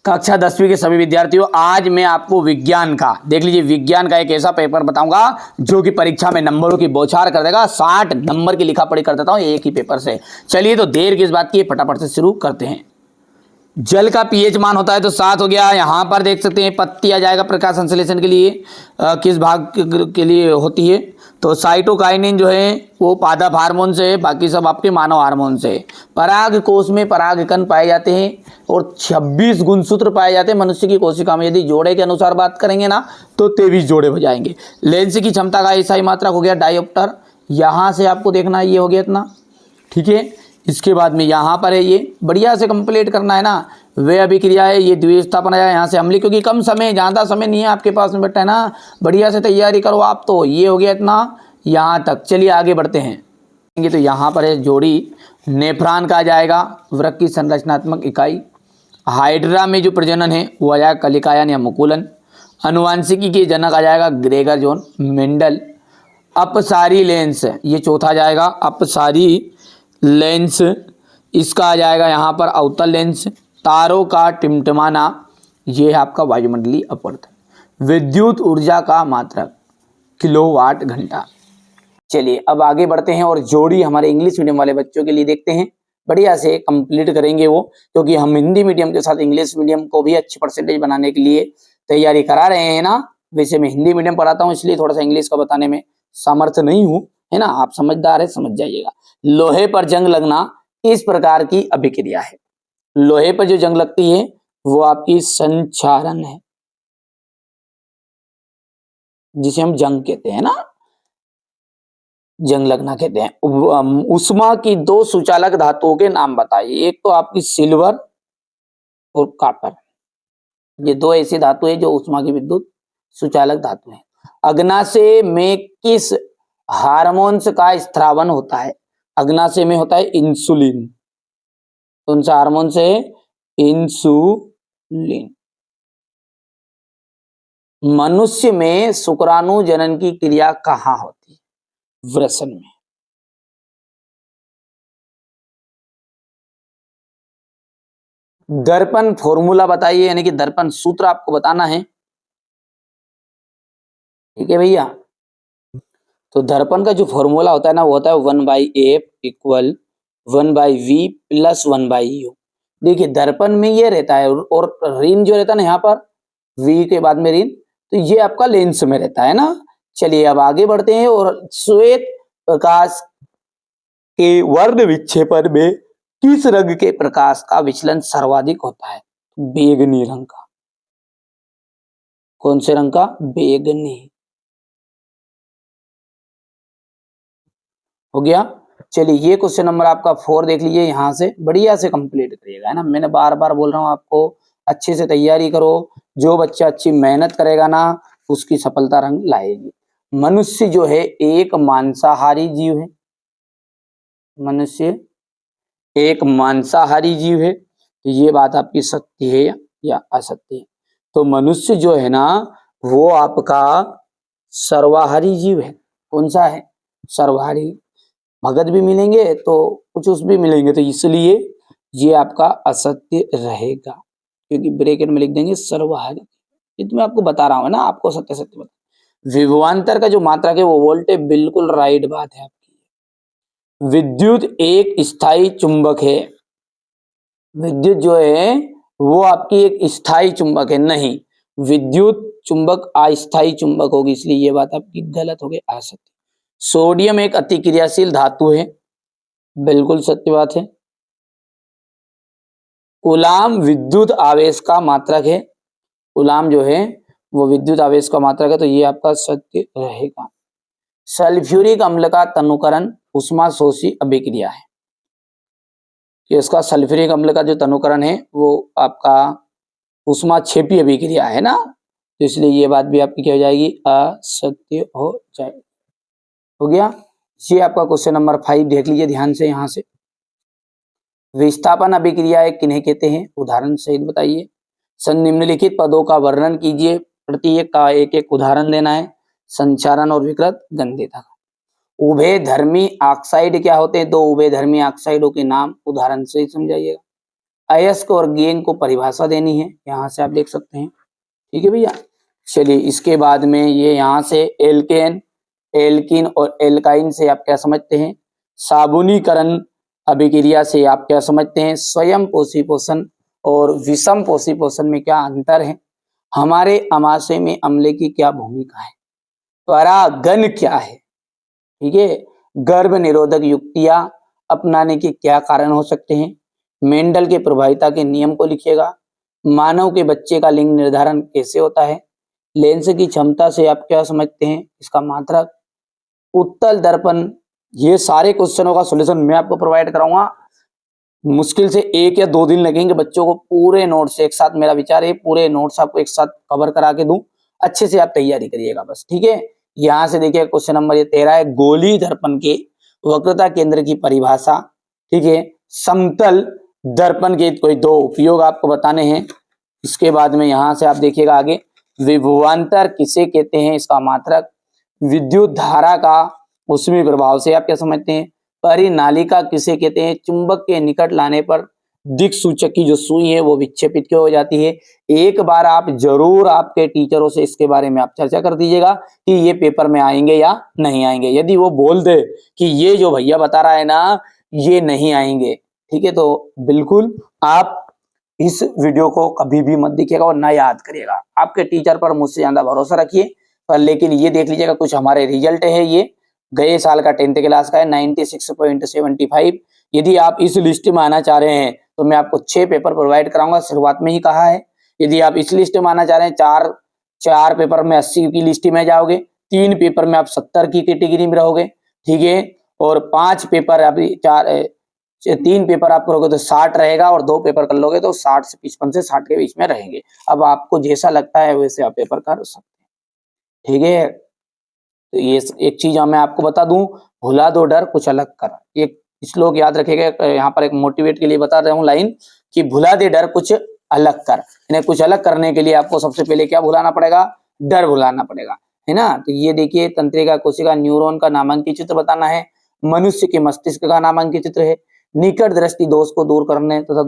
कक्षा 10वीं के सभी विद्यार्थियों, आज मैं आपको विज्ञान का देख लीजिए, विज्ञान का एक ऐसा पेपर बताऊंगा जो कि परीक्षा में नंबरों की बौछार कर देगा। 60 नंबर की लिखा पढ़ी कर देता हूं एक ही पेपर से। चलिए तो देर किस बात की, फटाफट से शुरू करते हैं। जल का पीएच मान होता है तो 7 हो गया। यहां पर देख सकते हैं पत्ती आ जाएगा प्रकाश संश्लेषण के लिए किस भाग के लिए होती है, तो साइटोकाइनिन जो है वो पादप हार्मोन से है, बाकी सब आपके मानव हार्मोन से है। पराग कोश में परागकण पाए जाते हैं और 26 गुणसूत्र पाए जाते हैं मनुष्य की कोशिका में। यदि जोड़े के अनुसार बात करेंगे ना तो 23 जोड़े हो जाएंगे। लेंस की क्षमता का ऐसा ही मात्रक हो गया डायोप्टर। यहां से आपको देखना ये हो गया इतना, ठीक है। इसके बाद में यहाँ पर है, ये बढ़िया से कंप्लीट करना है ना। वे अभिक्रिया है, ये द्विस्थापन है यहाँ से अम्लीय, क्योंकि कम समय, ज़्यादा समय नहीं है आपके पास में बेटा है ना। बढ़िया से तैयारी करो आप। तो ये हो गया इतना यहाँ तक। चलिए आगे बढ़ते हैं। तो यहाँ पर है जोड़ी, नेफ्रॉन का आ जाएगा वृक्क की संरचनात्मक इकाई। हाइड्रा में जो प्रजनन है वो आ जाएगा कलिकायन या मुकुलन। अनुवांशिकी के जनक आ जाएगा ग्रेगर जॉन मेंडल। अपसारी लेंस, ये चौथा जाएगा अपसारी लेंस, इसका आ जाएगा यहाँ पर अवतल लेंस। तारों का टिमटिमाना, ये है आपका वायुमंडलीय अपवर्तन। विद्युत ऊर्जा का मात्रक किलोवाट घंटा। चलिए अब आगे बढ़ते हैं और जोड़ी हमारे इंग्लिश मीडियम वाले बच्चों के लिए देखते हैं। बढ़िया से कंप्लीट करेंगे वो, क्योंकि हम हिंदी मीडियम के साथ इंग्लिश मीडियम को भी अच्छी परसेंटेज बनाने के लिए तैयारी करा रहे हैं ना। वैसे मैं हिंदी मीडियम पढ़ाता हूँ, इसलिए थोड़ा सा इंग्लिश का बताने में समर्थ नहीं हूँ, है ना। आप समझदार है, समझ जाइएगा। लोहे पर जंग लगना इस प्रकार की अभिक्रिया है। लोहे पर जो जंग लगती है वो आपकी संचारण है, जिसे हम जंग कहते हैं ना, जंग लगना कहते हैं। उष्मा की दो सुचालक धातुओं के नाम बताइए। एक तो आपकी सिल्वर और कॉपर, ये दो ऐसी धातु है जो उष्मा की विद्युत सुचालक धातु है। अग्नाशय में किस हार्मोन्स का स्त्रावन होता है? अग्नाशय में होता है इंसुलिन। कौन सा हार्मोन से? इंसुलिन। मनुष्य में शुक्राणु जनन की क्रिया कहाँ होती है? वृषण में। दर्पण फॉर्मूला बताइए, यानी कि दर्पण सूत्र आपको बताना है, ठीक है भैया। तो दर्पण का जो फॉर्मूला होता है ना वो होता है 1/f equal 1/v plus 1/u। देखिए दर्पण में ये रहता है और ऋण जो रहता है ना यहाँ पर v के बाद में ऋण, तो ये आपका लेंस में रहता है ना। चलिए अब आगे बढ़ते हैं। और श्वेत प्रकाश के वर्ण विक्षेपण में किस रंग के प्रकाश का विचलन सर्वाधिक होता है? बैंगनी रंग का। कौन से रंग का? बैंगनी। हो गया। चलिए ये क्वेश्चन नंबर आपका 4 देख लीजिए, यहां से बढ़िया से कंप्लीट करिएगा, है ना। मैंने बार बार बोल रहा हूं आपको अच्छे से तैयारी करो। जो बच्चा अच्छी मेहनत करेगा ना उसकी सफलता रंग लाएगी। मनुष्य जो है एक मांसाहारी जीव है। मनुष्य एक मांसाहारी जीव है, तो ये बात आपकी सत्य है या असत्य है? तो मनुष्य जो है ना वो आपका सर्वाहारी जीव है। कौन सा है? सर्वाहारी। भगत भी मिलेंगे तो कुछ उस भी मिलेंगे, तो इसलिए ये आपका असत्य रहेगा, क्योंकि ब्रैकेट में लिख देंगे सर्वाहारी। ये तो मैं आपको बता रहा हूँ ना, आपको सत्य सत्य बता। विभवांतर का जो मात्रक है वो वोल्ट है, बिल्कुल राइट बात है आपकी। विद्युत एक स्थायी चुंबक है। विद्युत जो है वो आपकी एक स्थायी चुंबक है, नहीं। विद्युत चुंबक अस्थायी चुंबक होगी, इसलिए ये बात आपकी गलत हो गई, असत्य। सोडियम एक अतिक्रियाशील धातु है, बिल्कुल सत्य बात है। कूलाम विद्युत आवेश का मात्रक है। कूलाम जो है वो विद्युत आवेश का मात्रक है, तो ये आपका सत्य रहेगा। सल्फ्यूरिक अम्ल का तनुकरण उष्माशोषी अभिक्रिया है। कि इसका सल्फ्यूरिक अम्ल का जो तनुकरण है वो आपका उष्माक्षेपी अभिक्रिया है ना, तो इसलिए ये बात भी आपकी क्या हो जाएगी? असत्य हो जाएगी। हो गया। ये आपका क्वेश्चन नंबर 5 देख लीजिए ध्यान से। यहां से विस्थापन अभिक्रियाएं किन्हें कहते हैं? उदाहरण सहित बताइए। निम्नलिखित पदों का वर्णन कीजिए, प्रत्येक का एक एक उदाहरण देना है। संचारण और विकृत गंधेता। उभयधर्मी ऑक्साइड क्या होते हैं? दो उभयधर्मी ऑक्साइडों के नाम उदाहरण से समझाइएगा। अयस्क और गेंग को परिभाषा देनी है, यहाँ से आप देख सकते हैं। ठीक है भैया। चलिए इसके बाद में ये यहाँ से एल्केन, एल्किन और एल्काइन से आप क्या समझते हैं, साबुनीकरण अभिक्रिया से आप क्या समझते हैं, स्वयं पोषी पोषण और विषम पोषी पोषण में क्या अंतर है, हमारे अमाशय में अम्ल की क्या भूमिका है, परागन क्या है, ठीक है, गर्भ निरोधक युक्तियां अपनाने के क्या कारण हो सकते हैं, मेंडल के प्रभाविता के नियम को लिखिएगा, मानव के बच्चे का लिंग निर्धारण कैसे होता है, लेंस की क्षमता से आप क्या समझते हैं, इसका मात्रक, उत्तल दर्पण। ये सारे क्वेश्चनों का सॉल्यूशन मैं आपको प्रोवाइड कराऊंगा। मुश्किल से 1 या 2 दिन लगेंगे बच्चों को पूरे नोट्स एक साथ, मेरा विचार है पूरे नोट्स आपको एक साथ कवर करा के दूं, अच्छे से आप तैयारी करिएगा बस। ठीक है, यहाँ से देखिए क्वेश्चन नंबर ये 13 है, गोलीय दर्पण के वक्रता केंद्र की परिभाषा। ठीक है, समतल दर्पण के कोई 2 उपयोग आपको बताने हैं। इसके बाद में यहाँ से आप देखिएगा आगे, विभवांतर किसे कहते हैं, इसका मात्रक, विद्युत धारा का उसमें प्रभाव से आप क्या समझते हैं, परिनालिका किसे कहते हैं, चुंबक के निकट लाने पर दिक सूचक की जो सुई है वो विक्षेपित क्यों हो जाती है। एक बार आप जरूर आपके टीचरों से इसके बारे में आप चर्चा कर दीजिएगा कि ये पेपर में आएंगे या नहीं आएंगे। यदि वो बोल दे कि ये जो भैया बता रहा है ना ये नहीं आएंगे, ठीक है, तो बिल्कुल आप इस वीडियो को कभी भी मत देखिएगा और ना याद करिएगा। आपके टीचर पर मुझसे ज्यादा भरोसा रखिए। पर लेकिन ये देख लीजिएगा कुछ हमारे रिजल्ट है, ये गए साल का 10th क्लास का है 96.75। यदि आप इस लिस्ट में आना चाह रहे हैं तो मैं आपको 6 पेपर प्रोवाइड कराऊंगा, शुरुआत में ही कहा है। यदि आप इस लिस्ट में आना चाह रहे हैं, चार पेपर में 80 की लिस्ट में जाओगे, 3 पेपर में आप 70 की कैटेगरी में रहोगे, ठीक है, और 5 पेपर अभी 3 पेपर आप करोगे तो 60 रहेगा और 2 पेपर कर लोगे तो 60 से 55 से 60 के बीच में रहेंगे। अब आपको जैसा लगता है वैसे आप पेपर कर सकते हैं। ठीक है, तो ये एक चीज मैं आपको बता दूं, भुला दो डर कुछ अलग कर, एक श्लोक याद रखिएगा। यहाँ पर एक मोटिवेट के लिए बता रहा हूँ लाइन कि भुला दे डर कुछ अलग कर। इन्हें कुछ अलग करने के लिए आपको सबसे पहले क्या भुलाना पड़ेगा, डर भुलाना पड़ेगा, है ना। तो ये देखिए, तंत्रिका कोशिका न्यूरॉन का नामांकित चित्र बताना है, मनुष्य के मस्तिष्क का नामांकित चित्र है, निकट दृष्टि दोष को दूर करने तथा